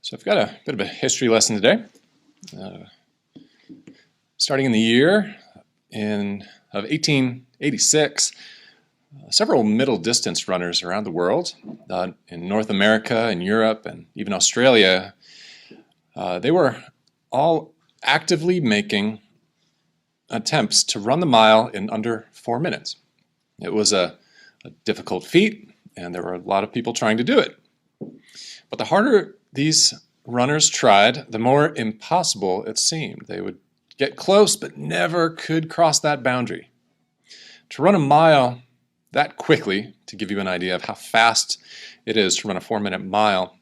So I've got a bit of a history lesson today. Starting in the year of 1886, several middle distance runners around the world, in North America and Europe and even Australia, they were all actively making attempts to run the mile in under 4 minutes. It was a difficult feat, and there were a lot of people trying to do it. But the harder these runners tried, the more impossible it seemed. They would get close, but never could cross that boundary. To run a mile that quickly, to give you an idea of how fast it is to run a 4-minute mile,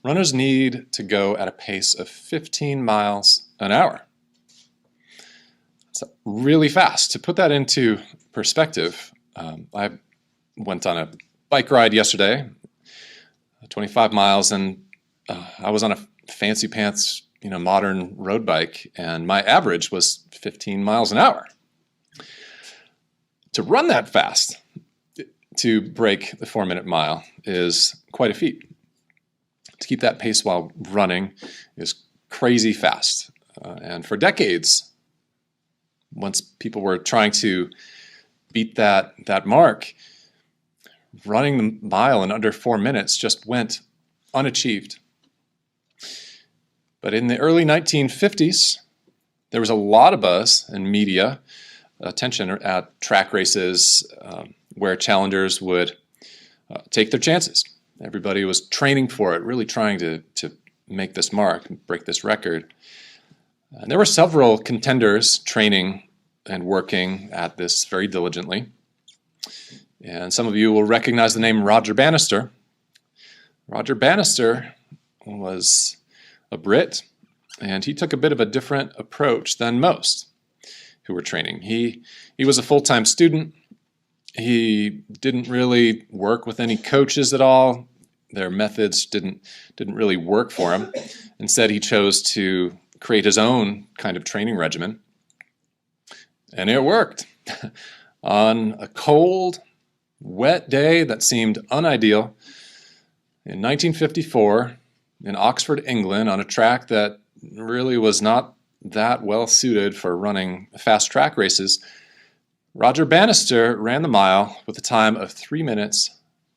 runners need to go at a pace of 15 miles an hour. It's really fast. To put that into perspective, I went on a bike ride yesterday, 25 miles, and I was on a fancy pants, modern road bike, and my average was 15 miles an hour. To run that fast, to break the 4-minute mile, is quite a feat. To keep that pace while running is crazy fast. And for decades, once people were trying to beat that mark, running the mile in under 4 minutes just went unachieved. But in the early 1950s, there was a lot of buzz and media attention at track races where challengers would take their chances. Everybody was training for it, really trying to make this mark, break this record. And there were several contenders training and working at this very diligently. And some of you will recognize the name Roger Bannister. Roger Bannister was a Brit, and he took a bit of a different approach than most who were training. He was a full-time student. He didn't really work with any coaches at all. Their methods didn't really work for him. Instead, he chose to create his own kind of training regimen, and it worked. On a cold, wet day that seemed unideal, in 1954, in Oxford, England, on a track that really was not that well suited for running fast track races, Roger Bannister ran the mile with a time of 3 minutes,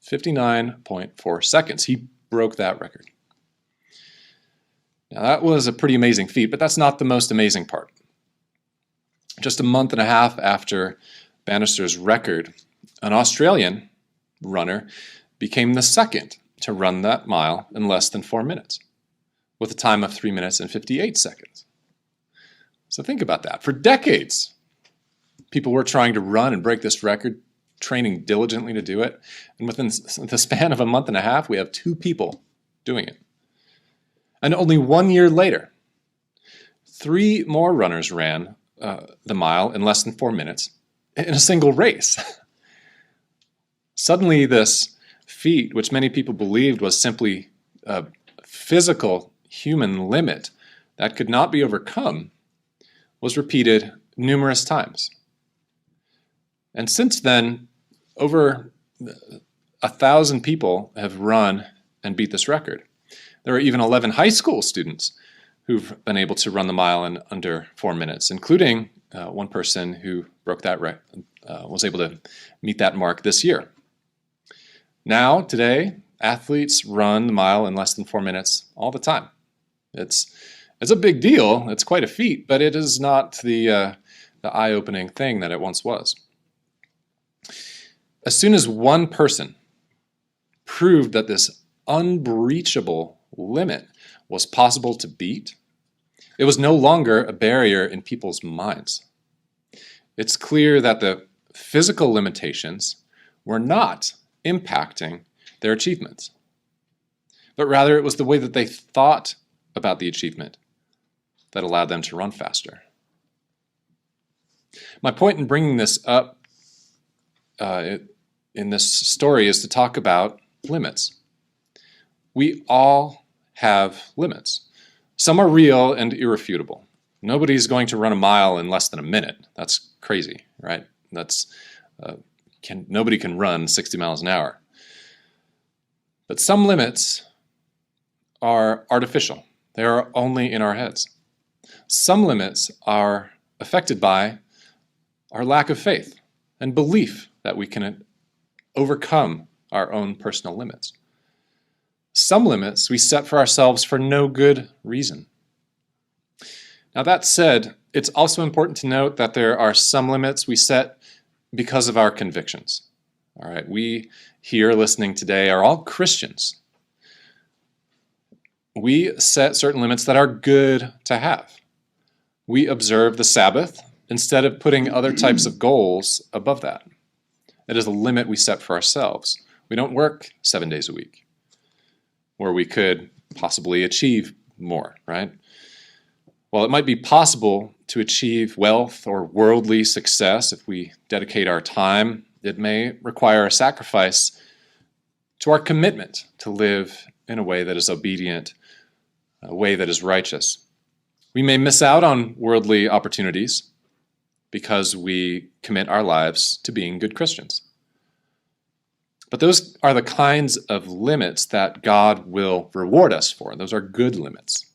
59.4 seconds. He broke that record. Now that was a pretty amazing feat, but that's not the most amazing part. Just a month and a half after Bannister's record, an Australian runner became the second to run that mile in less than 4 minutes, with a time of 3 minutes and 58 seconds. So think about that. For decades, people were trying to run and break this record, training diligently to do it. And within the span of a month and a half, we have 2 people doing it. And only 1 year later, 3 more runners ran the mile in less than 4 minutes in a single race. Suddenly, this feat, which many people believed was simply a physical human limit that could not be overcome, was repeated numerous times. And since then, over 1,000 people have run and beat this record. There are even 11 high school students who've been able to run the mile in under 4 minutes, including one person who broke that record, was able to meet that mark this year. Now, today, athletes run the mile in less than 4 minutes all the time. It's a big deal. It's quite a feat, but it is not the eye-opening thing that it once was. As soon as one person proved that this unbreachable limit was possible to beat, it was no longer a barrier in people's minds. It's clear that the physical limitations were not impacting their achievements, but rather it was the way that they thought about the achievement that allowed them to run faster. My point in bringing this up in this story is to talk about limits. We all have limits. Some are real and irrefutable. Nobody's going to run a mile in less than a minute. That's crazy, right? Nobody can run 60 miles an hour. But some limits are artificial. They are only in our heads. Some limits are affected by our lack of faith and belief that we can overcome our own personal limits. Some limits we set for ourselves for no good reason. Now, that said, it's also important to note that there are some limits we set because of our convictions. All right, we here listening today are all Christians. We set certain limits that are good to have. We observe the Sabbath instead of putting other types of goals above that. It is a limit we set for ourselves. We don't work 7 days a week, where we could possibly achieve more, right? While it might be possible to achieve wealth or worldly success if we dedicate our time, it may require a sacrifice to our commitment to live in a way that is obedient, a way that is righteous. We may miss out on worldly opportunities because we commit our lives to being good Christians. But those are the kinds of limits that God will reward us for. Those are good limits.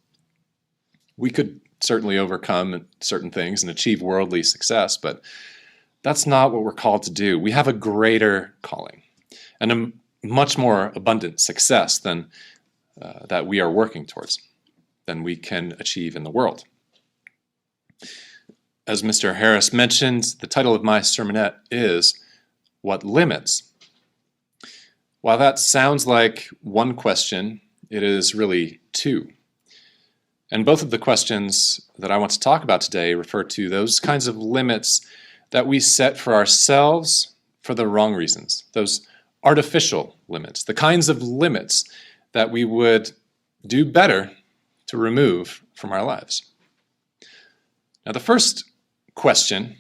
We could certainly overcome certain things and achieve worldly success, but that's not what we're called to do. We have a greater calling and a much more abundant success than that we are working towards, than we can achieve in the world. As Mr. Harris mentioned, the title of my sermonette is What Limits? While that sounds like one question, it is really two. And both of the questions that I want to talk about today refer to those kinds of limits that we set for ourselves for the wrong reasons, those artificial limits, the kinds of limits that we would do better to remove from our lives. Now, the first question,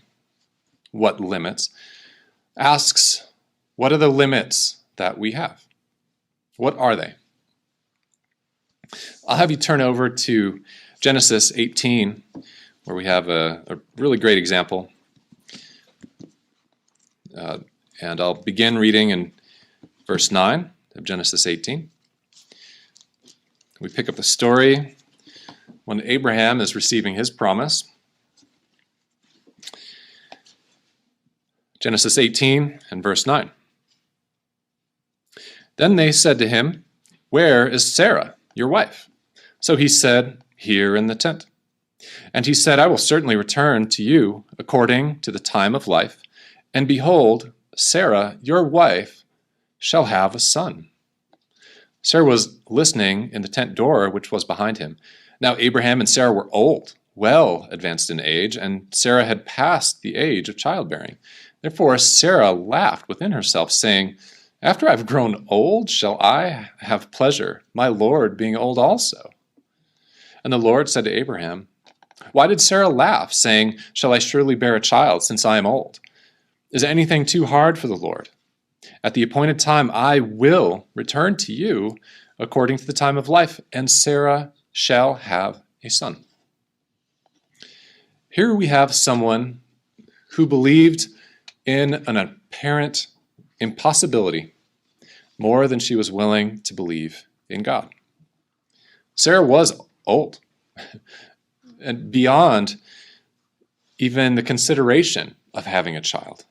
what limits, asks, what are the limits that we have? What are they? I'll have you turn over to Genesis 18, where we have a really great example. And I'll begin reading in verse 9 of Genesis 18. We pick up the story when Abraham is receiving his promise. Genesis 18 and verse 9. Then they said to him, "Where is Sarah, your wife?" So he said, "Here in the tent." And he said, "I will certainly return to you according to the time of life, and behold, Sarah, your wife, shall have a son." Sarah was listening in the tent door, which was behind him. Now Abraham and Sarah were old, well advanced in age, and Sarah had passed the age of childbearing. Therefore Sarah laughed within herself, saying, "After I've grown old, shall I have pleasure, my Lord being old also?" And the Lord said to Abraham, "Why did Sarah laugh, saying, 'Shall I surely bear a child, since I am old?' Is anything too hard for the Lord? At the appointed time I will return to you according to the time of life, and Sarah shall have a son." Here we have someone who believed in an apparent impossibility more than she was willing to believe in God. Sarah was old, and beyond even the consideration of having a child,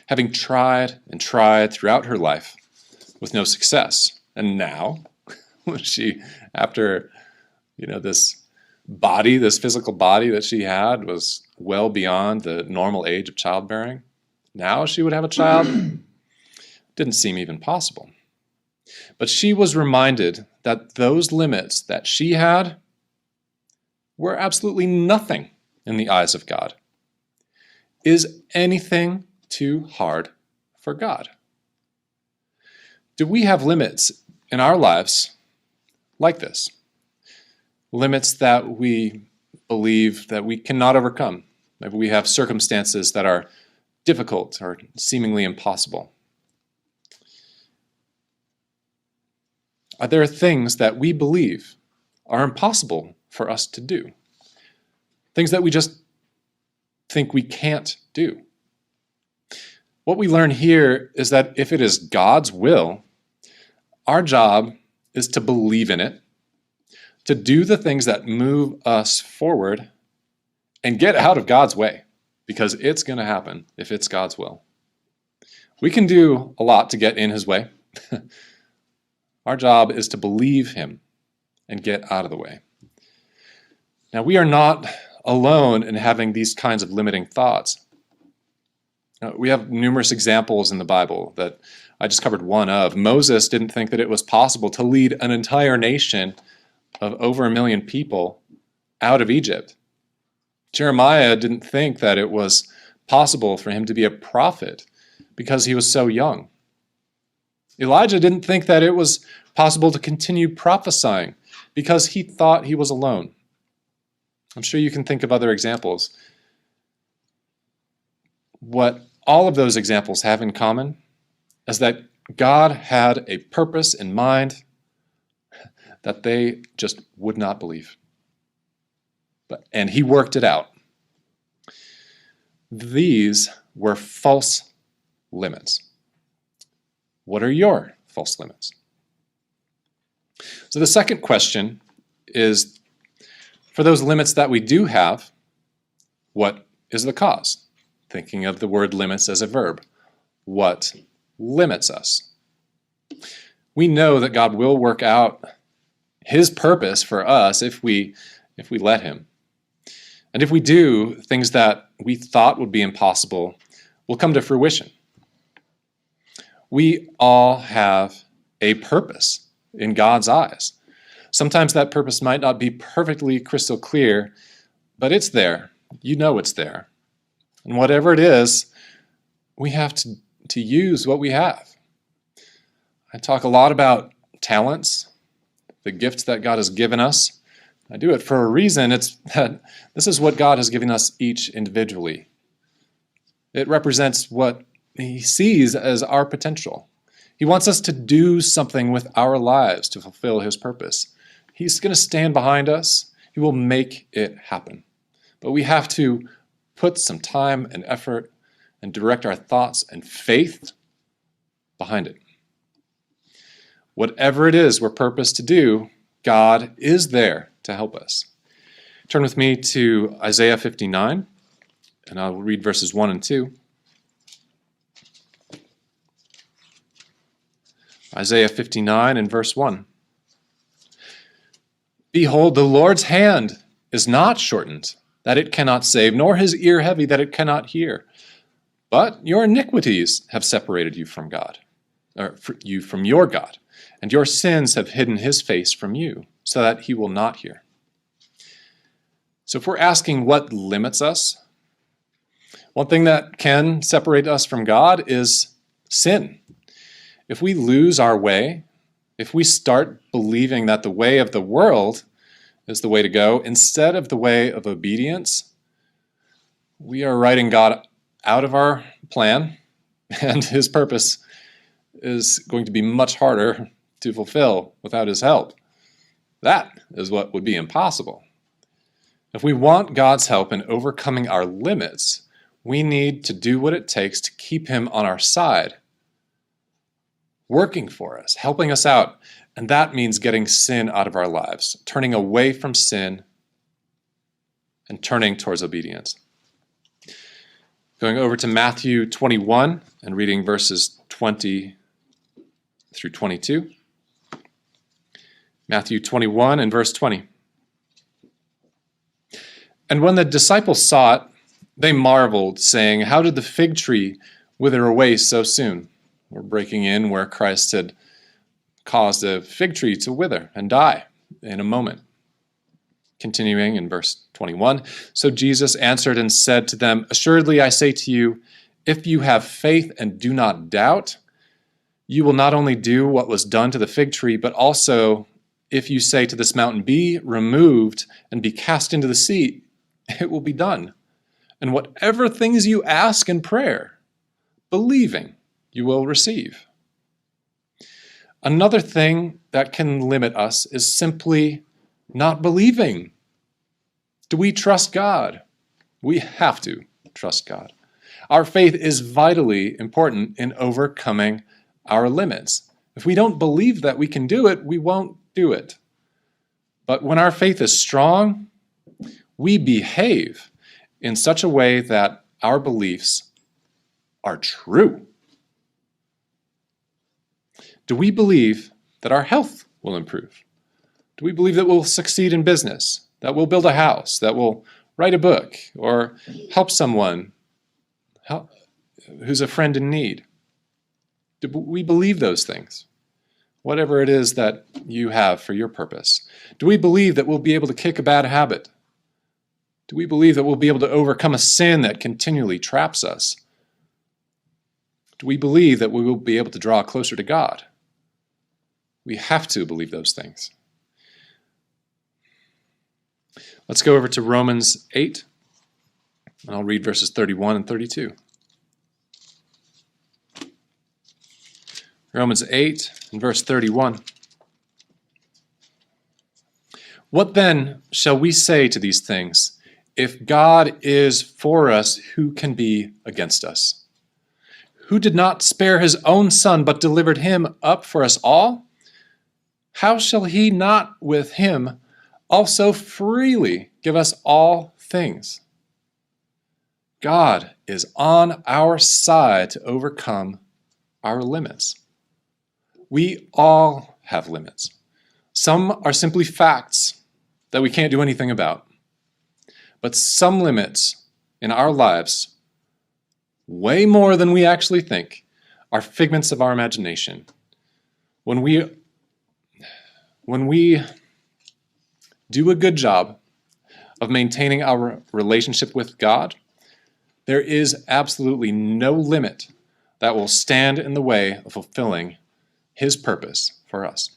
having tried and tried throughout her life with no success. And now, when she, after this body, this physical body that she had was well beyond the normal age of childbearing, now she would have a child. Didn't seem even possible. But she was reminded that those limits that she had were absolutely nothing in the eyes of God. Is anything too hard for God? Do we have limits in our lives like this? Limits that we believe that we cannot overcome. Maybe we have circumstances that are difficult or seemingly impossible. Are there things that we believe are impossible for us to do? Things that we just think we can't do? What we learn here is that if it is God's will, our job is to believe in it to do the things that move us forward and get out of God's way, because it's going to happen if it's God's will. We can do a lot to get in his way. Our job is to believe him and get out of the way. Now, we are not alone in having these kinds of limiting thoughts. We have numerous examples in the Bible that I just covered one of. Moses didn't think that it was possible to lead an entire nation of over 1 million people out of Egypt. Jeremiah didn't think that it was possible for him to be a prophet because he was so young. Elijah didn't think that it was possible to continue prophesying because he thought he was alone. I'm sure you can think of other examples. What all of those examples have in common is that God had a purpose in mind that they just would not believe. And he worked it out. These were false limits. What are your false limits? So the second question is, for those limits that we do have, what is the cause? Thinking of the word limits as a verb. What limits us? We know that God will work out his purpose for us if we let him. And if we do, things that we thought would be impossible will come to fruition. We all have a purpose in God's eyes. Sometimes that purpose might not be perfectly crystal clear, but it's there. You know it's there. And whatever it is, we have to use what we have. I talk a lot about talents, the gifts that God has given us. I do it for a reason. It's that this is what God has given us each individually. It represents what he sees as our potential. He wants us to do something with our lives to fulfill his purpose. He's going to stand behind us. He will make it happen. But we have to put some time and effort and direct our thoughts and faith behind it. Whatever it is we're purposed to do, God is there to help us. Turn with me to Isaiah 59, and I'll read verses 1 and 2. Isaiah 59 and verse 1. Behold, the Lord's hand is not shortened, that it cannot save, nor his ear heavy, that it cannot hear. But your iniquities have separated you from God, or you from your God, and your sins have hidden his face from you, so that he will not hear. So if we're asking what limits us, one thing that can separate us from God is sin. If we lose our way, if we start believing that the way of the world is the way to go instead of the way of obedience, we are writing God out of our plan, and his purpose is going to be much harder to fulfill without his help. That is what would be impossible. If we want God's help in overcoming our limits, we need to do what it takes to keep him on our side, working for us, helping us out. And that means getting sin out of our lives, turning away from sin and turning towards obedience. Going over to Matthew 21 and reading verses 20 through 22. Matthew 21 and verse 20. And when the disciples saw it, they marveled, saying, "How did the fig tree wither away so soon?" We're breaking in where Christ had caused a fig tree to wither and die in a moment. Continuing in verse 21, so Jesus answered and said to them, "Assuredly I say to you, if you have faith and do not doubt, you will not only do what was done to the fig tree, but also if you say to this mountain, 'Be removed and be cast into the sea,' it will be done. And whatever things you ask in prayer, believing, you will receive." Another thing that can limit us is simply not believing. Do we trust God? We have to trust God. Our faith is vitally important in overcoming our limits. If we don't believe that we can do it, we won't do it. But when our faith is strong, we behave in such a way that our beliefs are true. Do we believe that our health will improve? Do we believe that we'll succeed in business, that we'll build a house, that we'll write a book, or help someone who's a friend in need? Do we believe those things? Whatever it is that you have for your purpose. Do we believe that we'll be able to kick a bad habit? Do we believe that we'll be able to overcome a sin that continually traps us? Do we believe that we will be able to draw closer to God? We have to believe those things. Let's go over to Romans 8, and I'll read verses 31 and 32. Romans 8 and verse 31. What then shall we say to these things? If God is for us, who can be against us? Who did not spare his own son, but delivered him up for us all? How shall he not with him also freely give us all things? God is on our side to overcome our limits. We all have limits. Some are simply facts that we can't do anything about. But some limits in our lives, way more than we actually think, are figments of our imagination. When we do a good job of maintaining our relationship with God, there is absolutely no limit that will stand in the way of fulfilling His purpose for us.